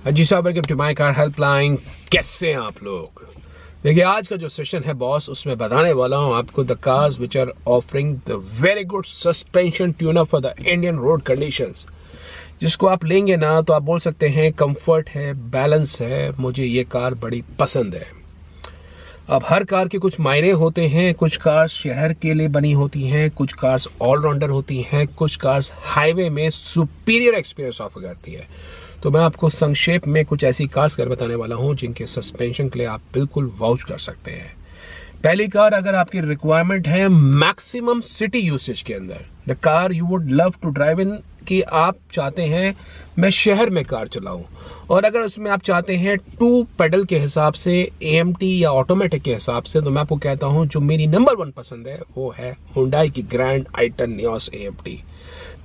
जी साहब, welcome to my car helpline. कैसे हैं आप लोग? देखिए, आज का जो सेशन है बॉस, उसमें बताने वाला हूं आपको the cars which are offering the very good suspension tuner for the Indian road conditions. जिसको आप लेंगे ना तो आप बोल सकते हैं कंफर्ट है, बैलेंस है, मुझे ये कार बड़ी पसंद है। अब हर कार के कुछ मायने होते हैं। कुछ कार्स शहर के लिए बनी होती हैं, कुछ कार्स ऑलराउंडर होती हैं, कुछ कार्स हाईवे में सुपीरियर एक्सपीरियंस ऑफर करती है। तो मैं आपको संक्षेप में कुछ ऐसी कार्स कर बताने वाला हूं जिनके सस्पेंशन के लिए आप बिल्कुल वाउच कर सकते हैं। पहली कार, अगर आपकी रिक्वायरमेंट है मैक्सिमम सिटी यूसेज के अंदर, the car you would love to drive in, कि आप चाहते हैं मैं शहर में कार चलाऊं, और अगर उसमें आप चाहते हैं 2 पेडल के हिसाब से, AMT या ऑटोमेटिक के हिसाब से, तो मैं आपको कहता हूं जो मेरी नंबर 1 पसंद है वो है हुंडई की Grand i ten Nios AMT।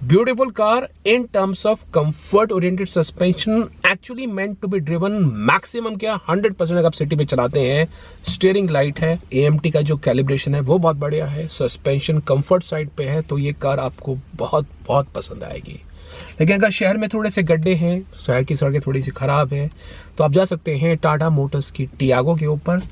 Beautiful car in terms of comfort oriented suspension, actually meant to be driven maximum क्या 100% अगर आप सिटी में चलाते हैं। स्टीयरिंग लाइट है, AMT का जो कैलिब्रेशन है वो बहुत बढ़िया है, सस्पेंशन कंफर्ट साइड पे है, तो ये कार आपको बहुत बहुत पसंद आएगी। लेकिन अगर शहर में थोड़े से गड्ढे हैं, शहर की सड़कें थोड़ी सी खराब है, तो आप जा सकते हैं टाटा मोटर्स की टियागो के ऊपर।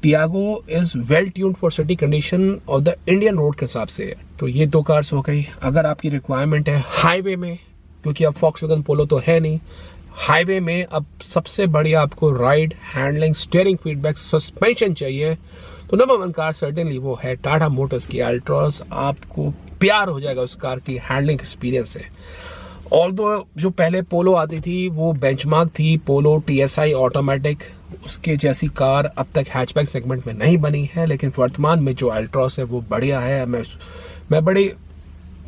Tiago is well tuned for city condition और द इंडियन रोड के हिसाब से। तो ये 2 कार्स हो गई। अगर आपकी रिक्वायरमेंट है हाईवे में, क्योंकि अब फॉक्सवैगन पोलो तो है नहीं, हाईवे में अब सबसे बढ़िया आपको ride, handling, steering feedback, suspension चाहिए, तो नंबर 1 कार सर्टेनली वो है टाटा मोटर्स की अल्ट्रॉस। आपको प्यार हो जाएगा उस कार की हैंडलिंग एक्सपीरियंस से। ऑल्दो जो पहले पोलो आती थी वो बेंचमार्क थी, पोलो TSI ऑटोमेटिक, उसके जैसी कार अब तक हैचबैक सेगमेंट में नहीं बनी है, लेकिन वर्तमान में जो अल्ट्रॉस है वो बढ़िया है। मैं बड़े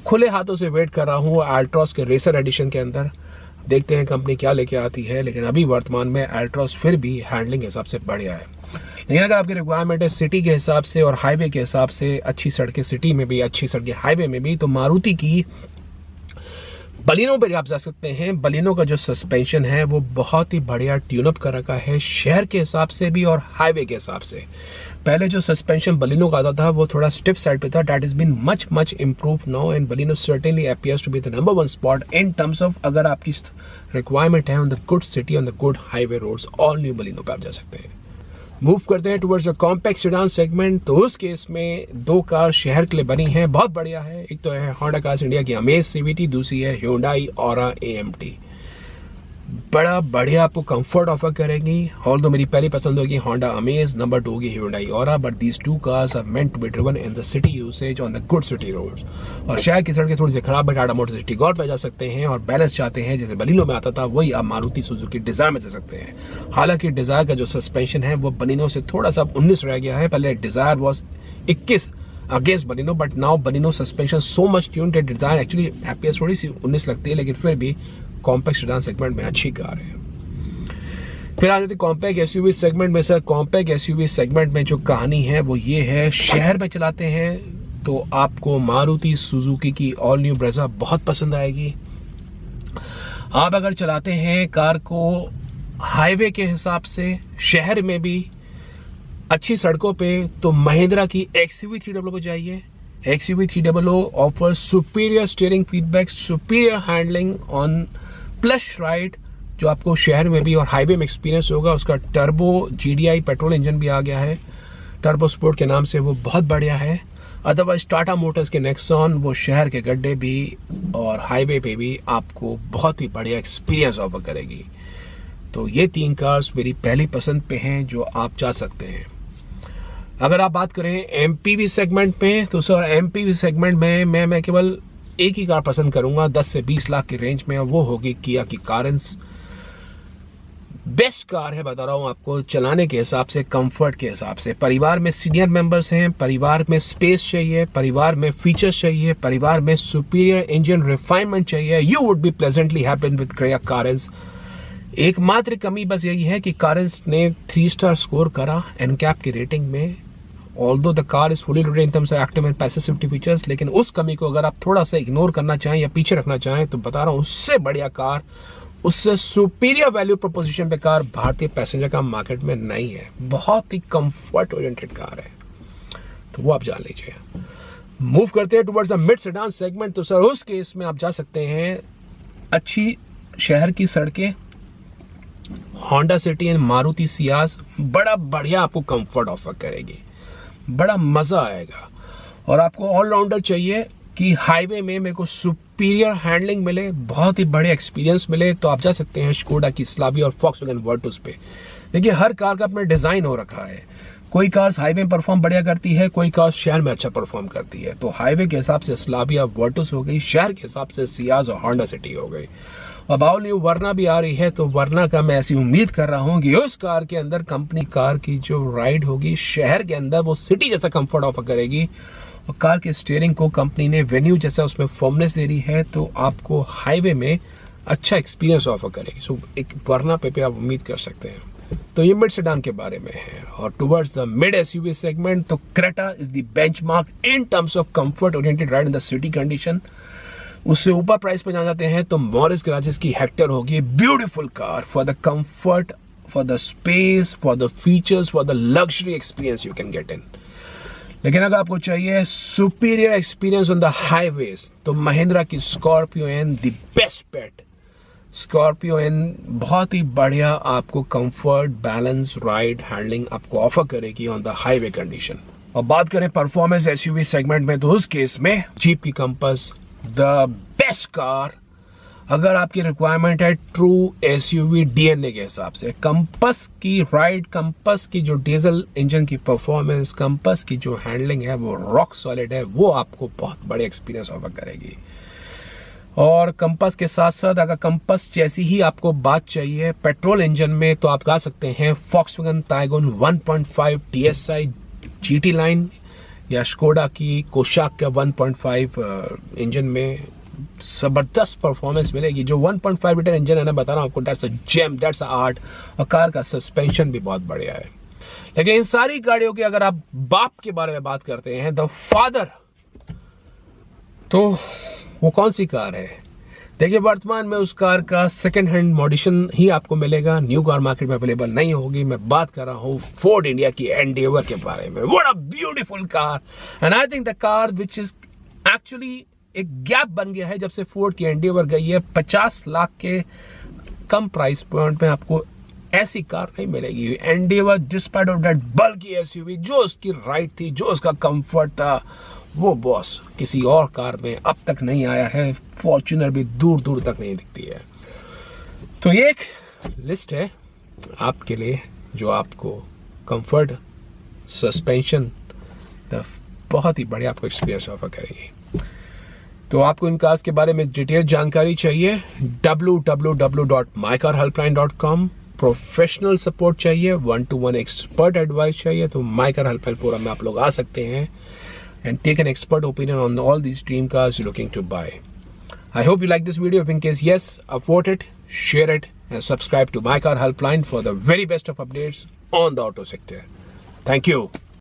खुले हाथों से वेट कर रहा हूँ अल्ट्रॉस के रेसर एडिशन के अंदर। देखते हैं कंपनी क्या लेके आती है, लेकिन अभी वर्तमान में अल्ट्रॉस फिर भी हैंडलिंग के हिसाब से बढ़िया है। लेकिन अगर आपकी रिक्वायरमेंट है सिटी के हिसाब से और हाईवे के हिसाब से, अच्छी सड़कें सिटी में भी, अच्छी सड़कें हाईवे में भी, तो मारुति की बलिनो पे आप जा सकते हैं। बलिनो का जो सस्पेंशन है वो बहुत ही बढ़िया ट्यूनअप कर रखा है, शहर के हिसाब से भी और हाईवे के हिसाब से। पहले जो सस्पेंशन बलिनो का आता था वो थोड़ा स्टिफ साइड पे था, that is been much improve now, and Baleno certainly appears to be the number 1 spot in terms of अगर आपकी रिक्वायरमेंट है on the good city, on the good highway roads. All new Baleno पे आप जा सकते हैं। Move करते हैं towards a compact sedan segment. तो उस केस में 2 कार शहर के लिए बनी हैं, बहुत बढ़िया है। एक तो है होंडा कार्स इंडिया की अमेज CVT, दूसरी है Hyundai Aura AMT। बड़ा बढ़िया आपको कंफर्ट ऑफर करेंगी। ऑल्दो मेरी पहली पसंद होगी होंडा अमेज, नंबर 2 होगी Hyundai Aura, but these 2 cars are meant to be driven in the city usage on the good city roads. और शहर की सड़कें थोड़ी सी खराब है, टाटा मोटर्स टिगोर पे जा सकते हैं, और बैलेंस चाहते हैं जैसे बलिनो में आता था वही आप मारुति सुजुकी डिजायर में जा सकते हैं। हालांकि डिजायर का जो सस्पेंशन है वो बलिनो से थोड़ा सा 19 रह गया है। पहले desire was 21 against Baleno, but now Baleno suspension so much tuned that desire actually happiest थोड़ी सी 19 लगती है, लेकिन फिर भी कॉम्पैक्ट सेडान सेगमेंट में अच्छी कार है। फिर आ जाती कॉम्पैक्ट SUV सेगमेंट में। सर, कॉम्पैक्ट SUV सेगमेंट में जो कहानी है वो ये है, शहर में चलाते हैं तो आपको मारुति सुजुकी की ऑल न्यू ब्रेजा बहुत पसंद आएगी। आप अगर चलाते हैं कार को हाईवे के हिसाब से, शहर में भी, अच्छी सड़कों पे, तो महिंद्रा की XUV 300 पे जाइए। XUV 300 offers superior steering feedback, superior handling on plus ride, जो आपको शहर में भी और हाईवे में एक्सपीरियंस होगा। उसका टर्बो GDI पेट्रोल इंजन भी आ गया है, टर्बो स्पोर्ट के नाम से, वो बहुत बढ़िया है। अदरवाइज टाटा मोटर्स के नेक्सॉन, वो शहर के गड्ढे भी और हाईवे पे भी आपको बहुत ही बढ़िया एक्सपीरियंस ऑफर करेगी। तो ये 3 कार्स मेरी पहली पसंद पे हैं जो आप जा सकते हैं। अगर आप बात करें MPV सेगमेंट पे, तो सर MPV सेगमेंट में मैं केवल एक ही कार पसंद करूंगा 10 से 20 लाख की रेंज में, और वो होगी किया की कारेंस। बेस्ट कार है, बता रहा हूं आपको, चलाने के हिसाब से, कंफर्ट के हिसाब से। परिवार में सीनियर मेंबर्स हैं, परिवार में स्पेस चाहिए, परिवार में फीचर्स चाहिए, परिवार में सुपीरियर इंजन रिफाइनमेंट चाहिए, you would be pleasantly happy with किया कारेंस। एकमात्र कमी बस यही है कि कारेंस ने 3 स्टार स्कोर करा एनकैप की रेटिंग में, although the car is fully loaded in terms of active and passive safety features. लेकिन उस कमी को अगर आप थोड़ा सा इग्नोर करना चाहें या पीछे रखना चाहें, तो बता रहा हूं उससे बढ़िया कार, उससे सुपीरियर वैल्यू प्रोपोजिशन पे कार भारतीय पैसेंजर का मार्केट में नहीं है। बहुत ही कंफर्ट ओरिएंटेड कार है, तो वो आप जान लीजिए। मूव करते हैं towards the mid sedan segment. तो सर उस केस में आप जा सकते हैं अच्छी शहर की सड़कें, Honda city and Maruti Ciaz बड़ा बढ़िया आपको कंफर्ट ऑफर करेगी, बड़ा मज़ा आएगा। और आपको ऑलराउंडर चाहिए कि हाईवे में मेरे को सुपीरियर हैंडलिंग मिले, बहुत ही बढ़िया एक्सपीरियंस मिले, तो आप जा सकते हैं स्कोडा की स्लाविया और वॉक्सवैगन वर्टुस पे। देखिए हर कार का अपना डिज़ाइन हो रखा है, कोई कार्स हाईवे में परफॉर्म बढ़िया करती है, कोई कार शहर में अच्छा परफॉर्म करती है। तो हाईवे के हिसाब से स्लाविया वर्टुस हो गई, शहर के हिसाब से सियाज और होंडा सिटी हो गई। अब ऑल न्यू वर्ना भी आ रही है, तो वर्ना का मैं ऐसी उम्मीद कर रहा हूँ कि उस कार के अंदर कंपनी कार की जो राइड होगी शहर के अंदर वो सिटी जैसा कंफर्ट ऑफर करेगी। और कार के स्टीयरिंग को कंपनी ने वेन्यू जैसा उसमें फॉर्मनेस दे रही है, तो आपको हाईवे में अच्छा एक्सपीरियंस ऑफर करेगी। सो एक वर्ना पे आप उम्मीद कर सकते हैं। तो ये मिड सेडान के बारे में है। और towards the mid SUV segment, तो Creta is the benchmark in terms of comfort oriented ride in the city condition. उससे ऊपर प्राइस पे जाते हैं तो मॉरिस गैराजेस की हेक्टर होगी, beautiful car for the comfort, for the space, for the features, for the luxury experience you can get in. लेकिन अगर आपको चाहिए superior experience on the highways, तो महिंद्रा की Scorpio N the best bet. Scorpio N बहुत ही बढ़िया आपको comfort, balance, ride, handling आपको ऑफर करेगी ऑन द हाईवे कंडीशन। और बात करें परफॉर्मेंस एसयूवी सेगमेंट में, तो उस केस में जीप की कंपस द बेस्ट कार। अगर आपकी रिक्वायरमेंट है ट्रू एसयूवी डीएनए के हिसाब से, कंपस की राइड, कंपस की जो डीजल इंजन की परफॉर्मेंस, कंपस की जो हैंडलिंग है वो रॉक सॉलिड है, वो आपको बहुत बड़े एक्सपीरियंस ऑफर करेगी। और कंपस के साथ साथ अगर कंपस जैसी ही आपको बात चाहिए पेट्रोल इंजन में, तो आप गा सकते हैं वॉक्सवैगन टाइगोन 1.5 TSI GT लाइन या स्कोडा की कोशाक का 1.5 इंजन में ज़बरदस्त परफॉर्मेंस मिलेगी। जो 1.5 लीटर इंजन है ना, बता रहा हूँ आपको, that's a gem, that's a art. और कार का सस्पेंशन भी बहुत बढ़िया है। लेकिन इन सारी गाड़ियों की अगर आप बाप के बारे में बात करते हैं, द फादर, तो वो कौन सी कार है? देखिए वर्तमान में उस कार का सेकंड हैंड मॉडिशन ही आपको मिलेगा, न्यू कार मार्केट में अवेलेबल नहीं होगी। मैं बात कर रहा हूँ फोर्ड इंडिया की एंडेवर के बारे में। What a beautiful car, and I think the car which is actually एक गैप बन गया है जब से फोर्ड की एंडेवर गई है। 50 लाख के कम प्राइस पॉइंट में आपको ऐसी कार नहीं मिलेगी। Endeavour despite of that bulky SUV, जो उसकी राइड थी, जो उसका कंफर्ट था, वो बॉस किसी और कार में अब तक नहीं आया है। फॉर्च्यूनर भी दूर दूर तक नहीं दिखती है। तो ये एक लिस्ट है आपके लिए जो आपको कंफर्ट, सस्पेंशन, बहुत ही बढ़िया आपको एक्सपीरियंस ऑफर करेगी। तो आपको इन कार्स के बारे में डिटेल जानकारी चाहिए, www.mycarhelpline.com। प्रोफेशनल सपोर्ट चाहिए, 1-to-1 एक्सपर्ट एडवाइस चाहिए, तो माई कार हेल्पलाइन फोरम में आप लोग आ सकते हैं and take an expert opinion on all these dream cars you're looking to buy. I hope you like this video. If in case yes, vote it, share it, and subscribe to My Car Helpline for the very best of updates on the auto sector. Thank you.